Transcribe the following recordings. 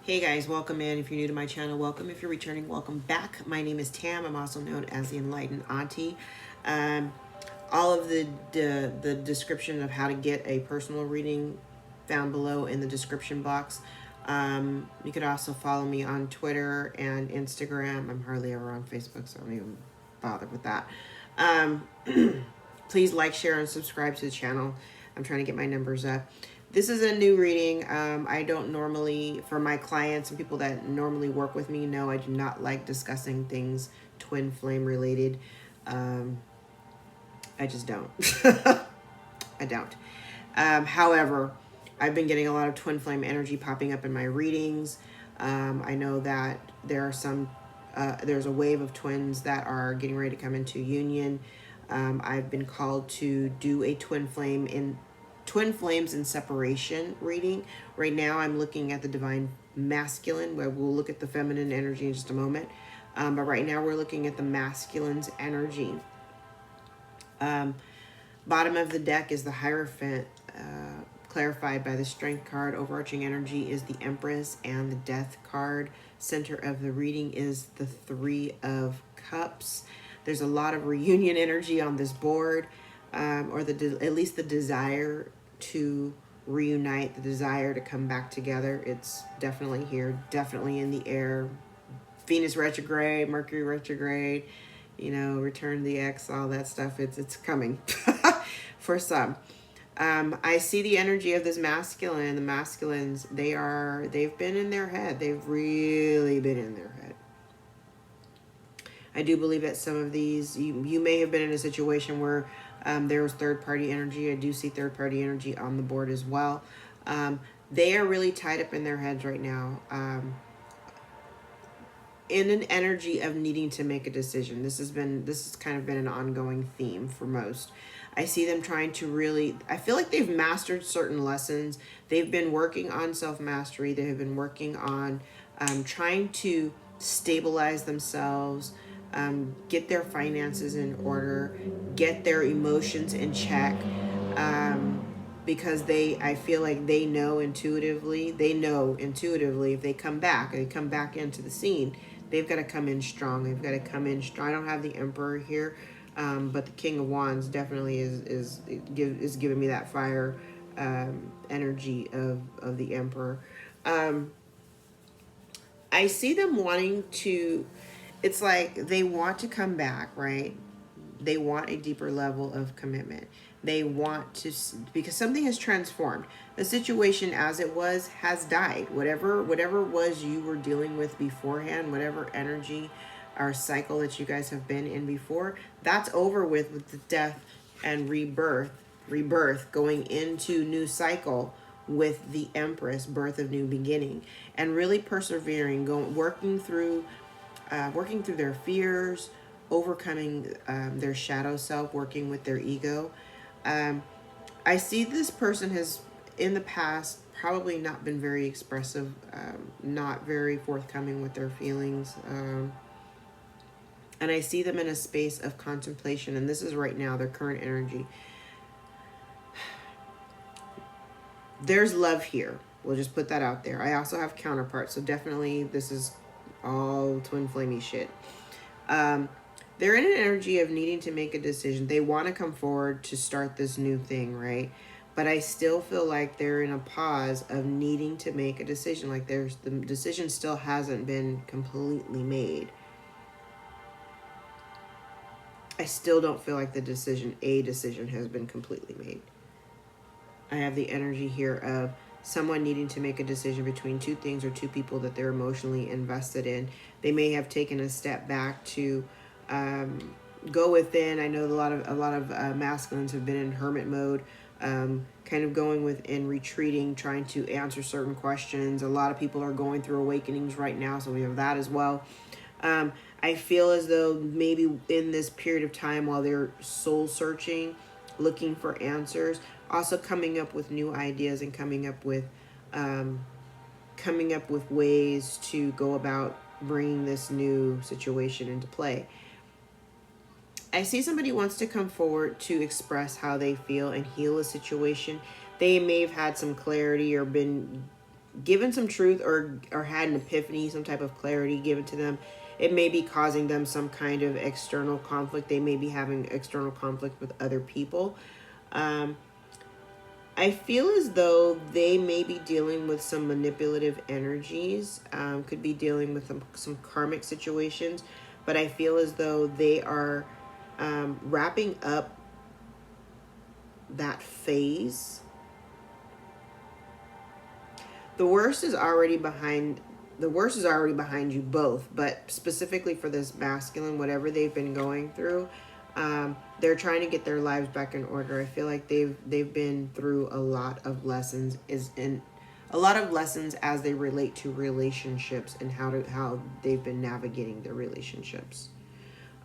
Hey guys, welcome in. If you're new to my channel, welcome. If you're returning, welcome back. My name is Tam. I'm also known as the Enlightened Auntie. Um, all of the description of how to get a personal reading found below in the description box. You could also follow me on Twitter and Instagram. I'm hardly ever on Facebook, so I don't even bother with that. Um, Please like, share, and subscribe to the channel. I'm trying to get my numbers up. This is a new reading. I don't normally, for my clients and people that normally work with me, know I do not like discussing things twin flame related. Um, I just don't. I don't. However, I've been getting a lot of twin flame energy popping up in my readings. I know that there are there's a wave of twins that are getting ready to come into union. I've been called to do a twin flames in separation reading. Right now I'm looking at the divine masculine, where we'll look at the feminine energy in just a moment. But right now we're looking at the masculine's energy. Bottom of the deck is the Hierophant, clarified by the Strength card. Overarching energy is the Empress and the Death card. Center of the reading is the Three of Cups. There's a lot of reunion energy on this board, or at least the desire to reunite, the desire to come back together. It's definitely here, definitely in the air. Venus retrograde, Mercury retrograde, return the X, all that stuff. It's coming for some. I see the energy of this masculine. The masculines, they've been in their head. They've really been in their head. I do believe that some of these, you may have been in a situation where there was third-party energy. I do see third-party energy on the board as well. They are really tied up in their heads right now. In an energy of needing to make a decision. This has kind of been an ongoing theme for most. I see them trying to really, I feel like they've mastered certain lessons. They've been working on self-mastery. They have been working on trying to stabilize themselves, get their finances in order, get their emotions in check. Because I feel like they know intuitively if they come back into the scene, they've got to come in strong. They've got to come in strong. I don't have the Emperor here, but the King of Wands definitely is giving me that fire energy of the Emperor. I see them wanting to, it's like they want to come back, right? They want a deeper level of commitment. They want to, because something has transformed. The situation as it was has died. Whatever was you were dealing with beforehand, whatever energy or cycle that you guys have been in before, that's over with the death and rebirth, going into new cycle with the Empress, birth of new beginning, and really persevering, working through their fears, overcoming their shadow self, working with their ego. I see this person has, in the past, probably not been very expressive, not very forthcoming with their feelings. And I see them in a space of contemplation, and this is right now, their current energy. There's love here. We'll just put that out there. I also have counterparts, so definitely this is all twin flamey shit. They're in an energy of needing to make a decision. They want to come forward to start this new thing, right? But I still feel like they're in a pause of needing to make a decision. Like the decision still hasn't been completely made. I still don't feel like a decision has been completely made. I have the energy here of someone needing to make a decision between two things or two people that they're emotionally invested in. They may have taken a step back to go within. I know a lot of masculines have been in hermit mode, kind of going within, retreating, trying to answer certain questions. A lot of people are going through awakenings right now, so we have that as well. I feel as though maybe in this period of time while they're soul searching, looking for answers, also coming up with new ideas and coming up with ways to go about bringing this new situation into play. I see somebody wants to come forward to express how they feel and heal a situation. They may have had some clarity or been given some truth or had an epiphany, some type of clarity given to them. It may be causing them some kind of external conflict. They may be having external conflict with other people. I feel as though they may be dealing with some manipulative energies, could be dealing with some karmic situations, but I feel as though they are wrapping up that phase. The worst is already behind. The worst is already behind you both, but specifically for this masculine, whatever they've been going through, they're trying to get their lives back in order. I feel like they've been through a lot of lessons, as they relate to relationships and how they've been navigating their relationships.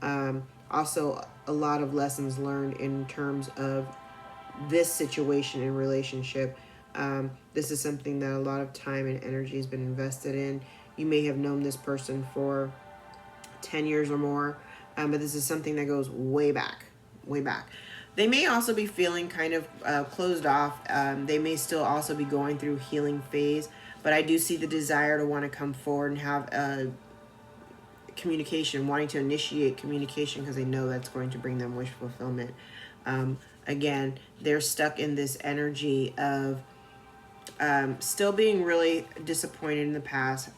Also, a lot of lessons learned in terms of this situation in relationship. This is something that a lot of time and energy has been invested in. You may have known this person for 10 years or more, but this is something that goes way back, way back. They may also be feeling kind of closed off. They may still also be going through healing phase, but I do see the desire to want to come forward and have communication, wanting to initiate communication because they know that's going to bring them wish fulfillment. Again, they're stuck in this energy of still being really disappointed in the past,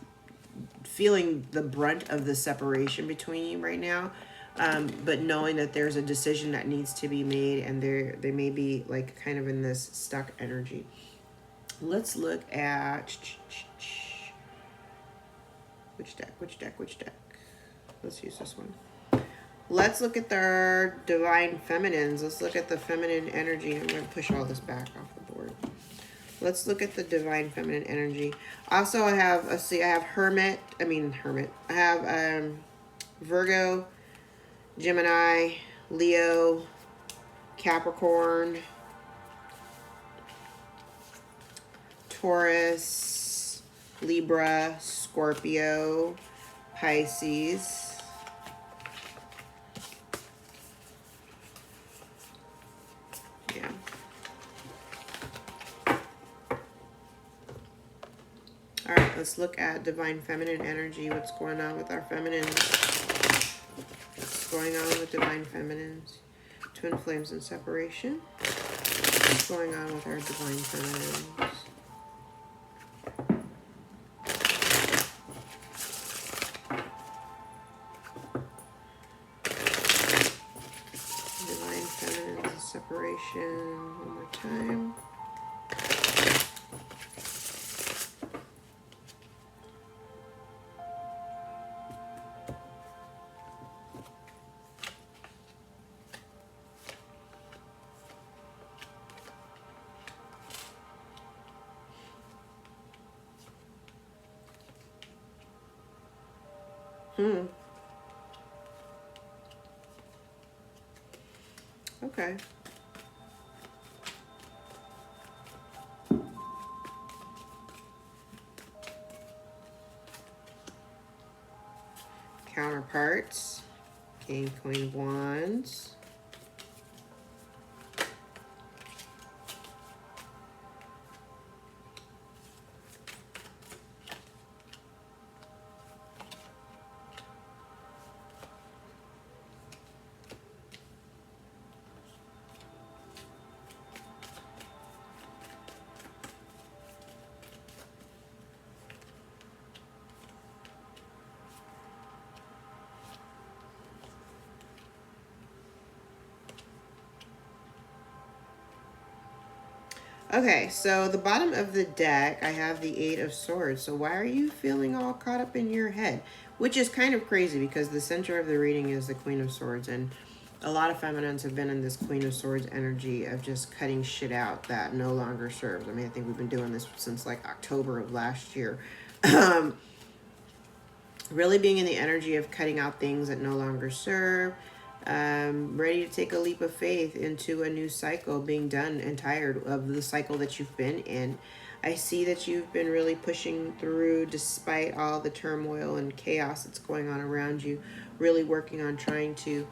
feeling the brunt of the separation between you right now, but knowing that there's a decision that needs to be made, and they may be like kind of in this stuck energy. Let's look at which deck. Let's use this one. Let's look at their divine feminines. Let's look at the feminine energy. I'm going to push all this back off the board. Let's look at the divine feminine energy. Also, I have Hermit. I have Virgo, Gemini, Leo, Capricorn, Taurus, Libra, Scorpio, Pisces. Yeah. All right, let's look at divine feminine energy. What's going on with our feminines? What's going on with divine feminines? Twin flames and separation. What's going on with our divine feminines? Divine feminines and separation. One more time. Okay. Counterparts. King, Queen of Wands. Okay, so the bottom of the deck, I have the Eight of Swords. So why are you feeling all caught up in your head? Which is kind of crazy because the center of the reading is the Queen of Swords. And a lot of feminines have been in this Queen of Swords energy of just cutting shit out that no longer serves. I mean, I think we've been doing this since like October of last year. Really being in the energy of cutting out things that no longer serve. Ready to take a leap of faith into a new cycle, being done and tired of the cycle that you've been in. I see that you've been really pushing through despite all the turmoil and chaos that's going on around you, really working on trying to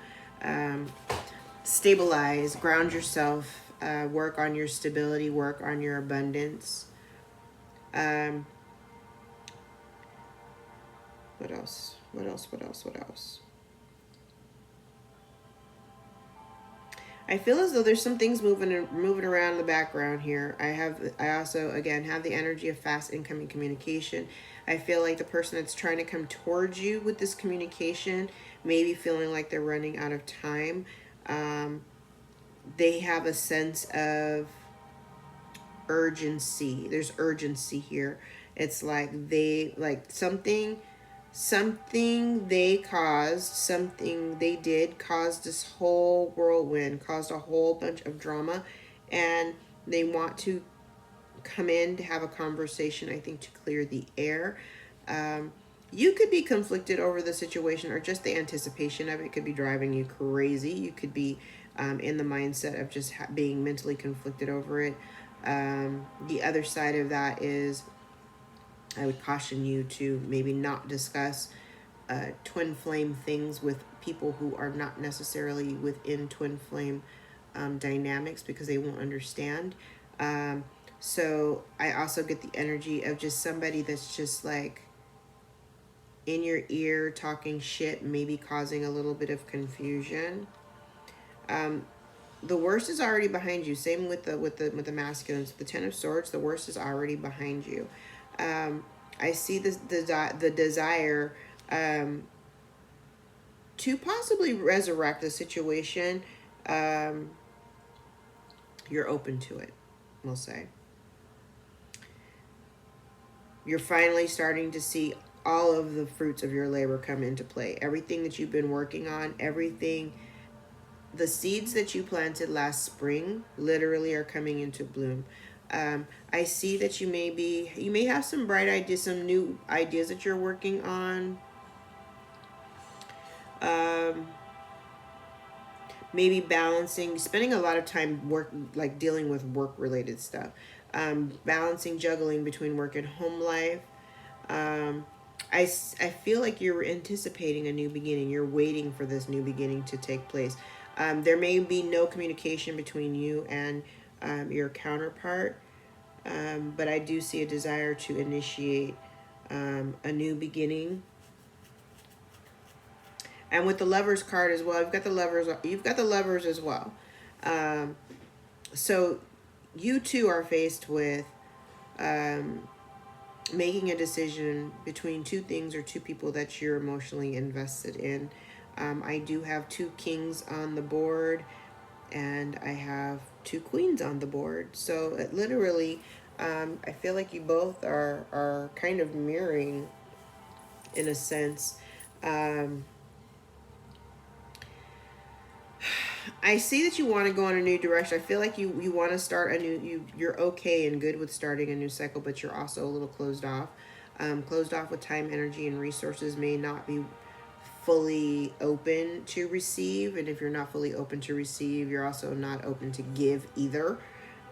stabilize, ground yourself, work on your stability, work on your abundance. What else? What else? What else? What else? I feel as though there's some things moving around in the background here. I also again have the energy of fast incoming communication. I feel like the person that's trying to come towards you with this communication may be feeling like they're running out of time. They have a sense of urgency. There's urgency here. It's like they like something they caused, something they did caused this whole whirlwind, caused a whole bunch of drama, and they want to come in to have a conversation, I think, to clear the air. You could be conflicted over the situation, or just the anticipation of it could be driving you crazy. You could be in the mindset of just being mentally conflicted over it. The other side of that is I would caution you to maybe not discuss twin flame things with people who are not necessarily within twin flame dynamics, because they won't understand. So I also get the energy of just somebody that's just like in your ear talking shit, maybe causing a little bit of confusion. The worst is already behind you. Same with the masculines. The Ten of Swords, the worst is already behind you. I see the desire to possibly resurrect the situation. You're open to it, we'll say. You're finally starting to see all of the fruits of your labor come into play. Everything that you've been working on, the seeds that you planted last spring literally are coming into bloom. I see that you may have some bright ideas, some new ideas that you're working on. Maybe spending a lot of time dealing with work related stuff. Balancing, juggling between work and home life. I feel like you're anticipating a new beginning. You're waiting for this new beginning to take place. There may be no communication between you and your counterpart, but I do see a desire to initiate a new beginning. And with the Lovers card as well, you've got the Lovers as well. So you too are faced with making a decision between two things or two people that you're emotionally invested in. I do have 2 kings on the board, and I have 2 queens on the board. So it literally, I feel like you both are kind of mirroring in a sense. I see that you want to go in a new direction. I feel like you want to start you're okay and good with starting a new cycle, but you're also a little closed off. Closed off with time, energy, and resources, may not be fully open to receive. And if you're not fully open to receive, you're also not open to give either.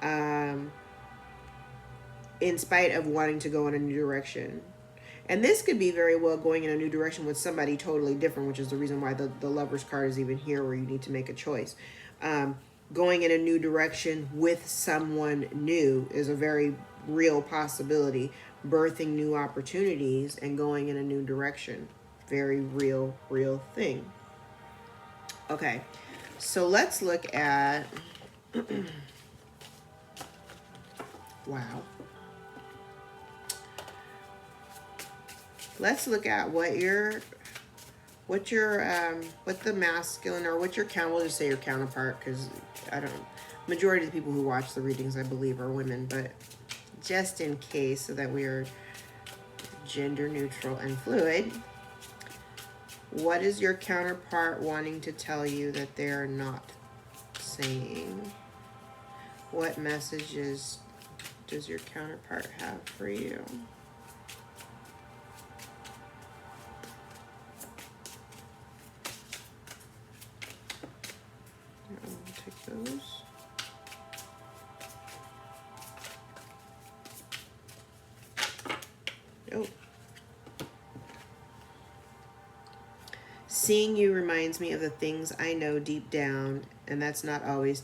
In spite of wanting to go in a new direction. And this could be very well going in a new direction with somebody totally different, which is the reason why the Lovers card is even here, where you need to make a choice. Going in a new direction with someone new is a very real possibility. Birthing new opportunities and going in a new direction. Very real thing. Okay, so let's look at... Wow. Let's look at what the masculine, or what your we'll just say your counterpart, because I don't know. Majority of the people who watch the readings, I believe, are women, but just in case, so that we are gender neutral and fluid, what is your counterpart wanting to tell you that they're not saying? What messages does your counterpart have for you? Those. Oh. Seeing you reminds me of the things I know deep down, and that's not always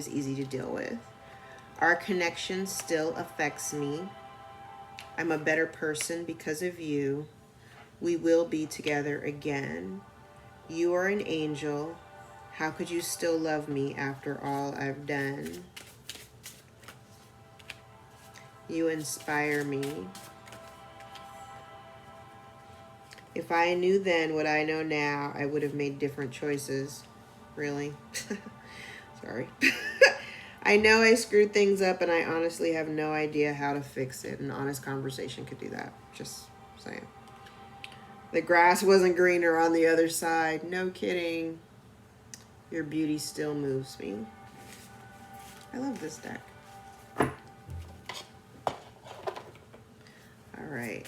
easy to deal with. Our connection still affects me. I'm a better person because of you. We will be together again. You are an angel. How could you still love me after all I've done? You inspire me. If I knew then what I know now, I would have made different choices. Really? Sorry. I know I screwed things up and I honestly have no idea how to fix it. An honest conversation could do that. Just saying. The grass wasn't greener on the other side. No kidding. Your beauty still moves me. I love this deck. All right.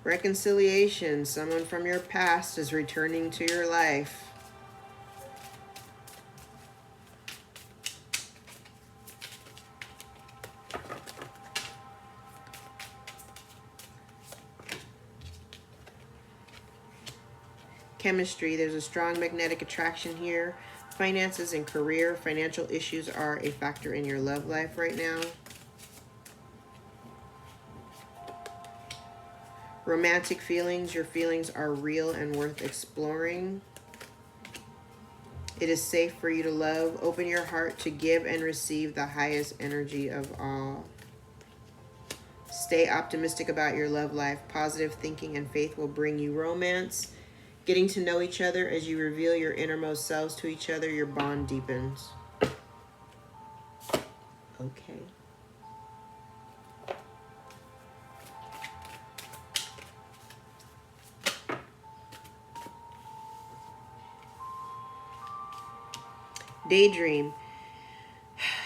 Reconciliation. Someone from your past is returning to your life. Chemistry. There's a strong magnetic attraction here. Finances and career. Financial issues are a factor in your love life right now. Romantic feelings. Your feelings are real and worth exploring. It is safe for you to love. Open your heart to give and receive the highest energy of all. Stay optimistic about your love life. Positive thinking and faith will bring you romance. Getting to know each other as you reveal your innermost selves to each other, your bond deepens. Okay. Daydream.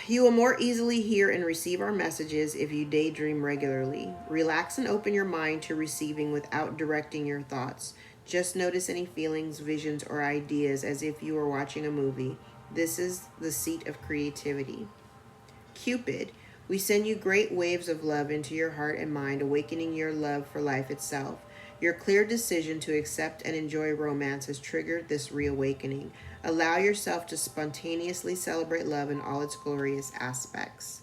You will more easily hear and receive our messages if you daydream regularly. Relax and open your mind to receiving without directing your thoughts. Just notice any feelings, visions, or ideas as if you were watching a movie. This is the seat of creativity. Cupid. We send you great waves of love into your heart and mind, awakening your love for life itself. Your clear decision to accept and enjoy romance has triggered this reawakening. Allow yourself to spontaneously celebrate love in all its glorious aspects.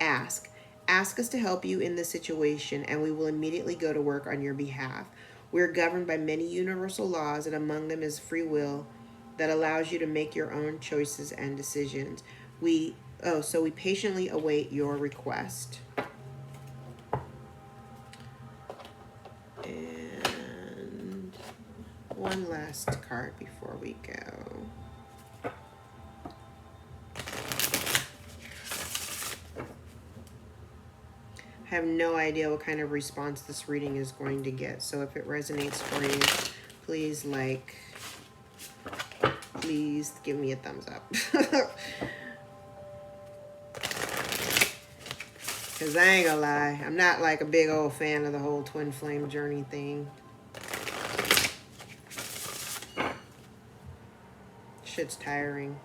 Ask. Ask us to help you in this situation, and we will immediately go to work on your behalf. We are governed by many universal laws, and among them is free will that allows you to make your own choices and decisions. So we patiently await your request. And one last card before we go. I have no idea what kind of response this reading is going to get. So if it resonates for you, please give me a thumbs up. Because I ain't gonna lie, I'm not like a big old fan of the whole twin flame journey thing. Shit's tiring.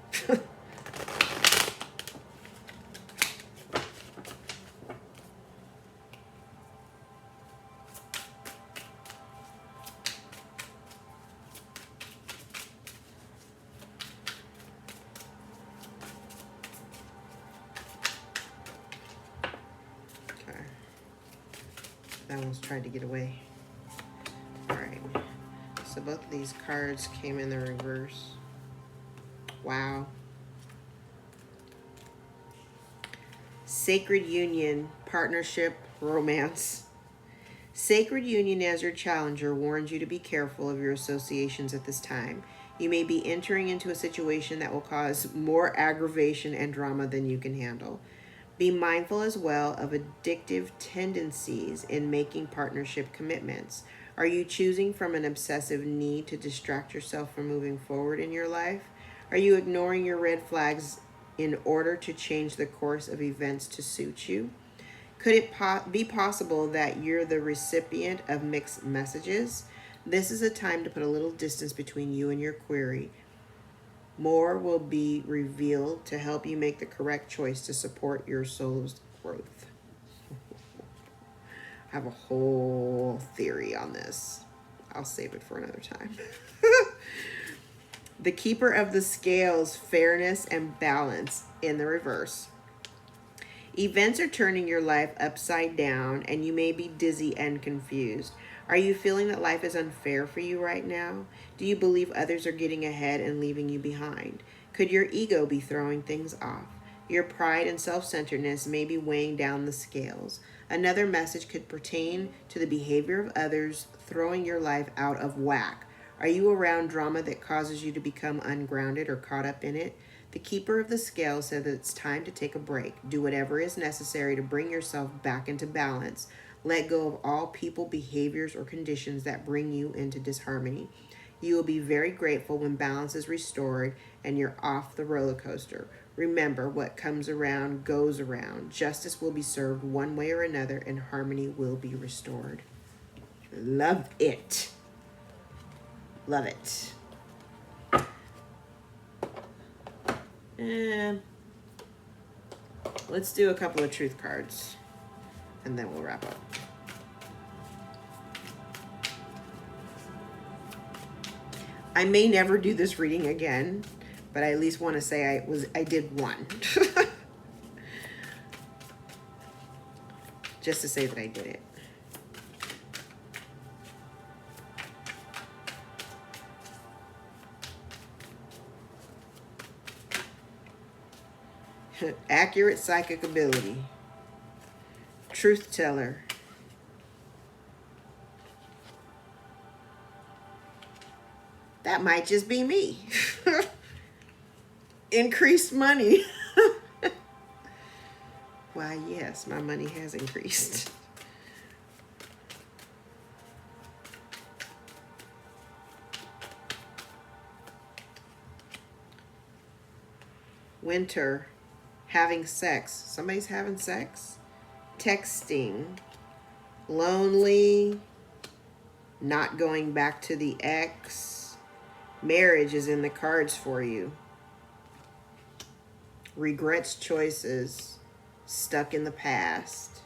I almost tried to get away. Alright. So both of these cards came in the reverse. Wow. Sacred union, partnership, romance. Sacred union as your challenger warns you to be careful of your associations at this time. You may be entering into a situation that will cause more aggravation and drama than you can handle. Be mindful as well of addictive tendencies in making partnership commitments. Are you choosing from an obsessive need to distract yourself from moving forward in your life? Are you ignoring your red flags in order to change the course of events to suit you? Could it be possible that you're the recipient of mixed messages? This is a time to put a little distance between you and your query. More will be revealed to help you make the correct choice to support your soul's growth. I have a whole theory on this. I'll save it for another time. The keeper of the scales, fairness and balance in the reverse. Events are turning your life upside down, and you may be dizzy and confused. Are you feeling that life is unfair for you right now? Do you believe others are getting ahead and leaving you behind? Could your ego be throwing things off? Your pride and self centeredness may be weighing down the scales. Another message could pertain to the behavior of others, throwing your life out of whack. Are you around drama that causes you to become ungrounded or caught up in it? The keeper of the scale said that it's time to take a break. Do whatever is necessary to bring yourself back into balance. Let go of all people, behaviors, or conditions that bring you into disharmony. You will be very grateful when balance is restored and you're off the roller coaster. Remember, what comes around goes around. Justice will be served one way or another, and harmony will be restored. Love it. Love it. And let's do a couple of truth cards, and then we'll wrap up. I may never do this reading again, but I at least want to say I did one. Just to say that I did it. Accurate psychic ability. Truth teller. That might just be me. Increased money. Why, yes, my money has increased. Winter. Having sex. Somebody's having sex. Texting. Lonely. Not going back to the ex. Marriage is in the cards for you. Regrets, choices. Stuck in the past.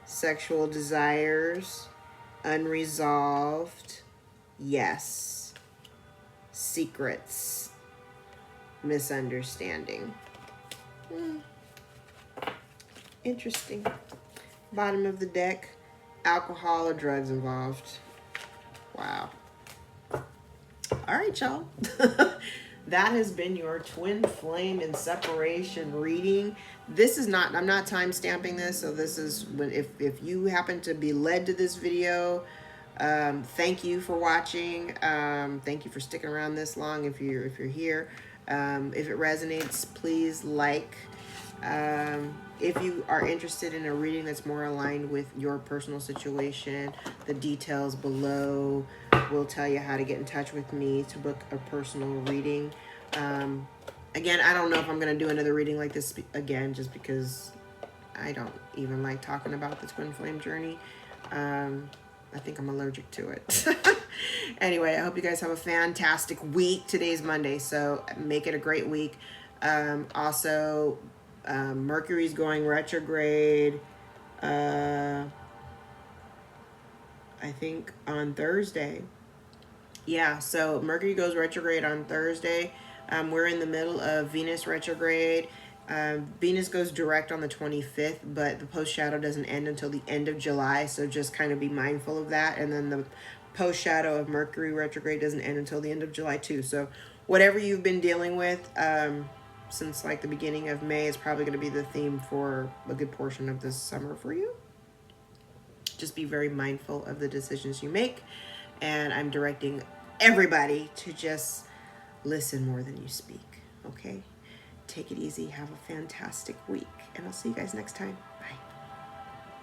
Sexual desires. Unresolved. Yes. Secrets. Misunderstanding. Interesting. Bottom of the deck. Alcohol or drugs involved. Wow. All right, y'all. That has been your twin flame and separation reading. This is not, I'm not time stamping this, so this is when, if you happen to be led to this video, thank you for watching. Thank you for sticking around this long if you're here. If it resonates, please like. If you are interested in a reading that's more aligned with your personal situation, the details below will tell you how to get in touch with me to book a personal reading. Again, I don't know if I'm going to do another reading like this again, just because I don't even like talking about the twin flame journey. I think I'm allergic to it. Anyway, I hope you guys have a fantastic week. Today's Monday, so make it a great week. Also, Mercury's going retrograde, I think on Thursday. Yeah, so Mercury goes retrograde on Thursday. We're in the middle of Venus retrograde. Venus goes direct on the 25th, but the post shadow doesn't end until the end of July, so just kind of be mindful of that. And then the post shadow of Mercury retrograde doesn't end until the end of July too. So whatever you've been dealing with since like the beginning of May is probably going to be the theme for a good portion of this summer for you. Just be very mindful of the decisions you make, and I'm directing everybody to just listen more than you speak. Okay? Take it easy. Have a fantastic week. And I'll see you guys next time. Bye.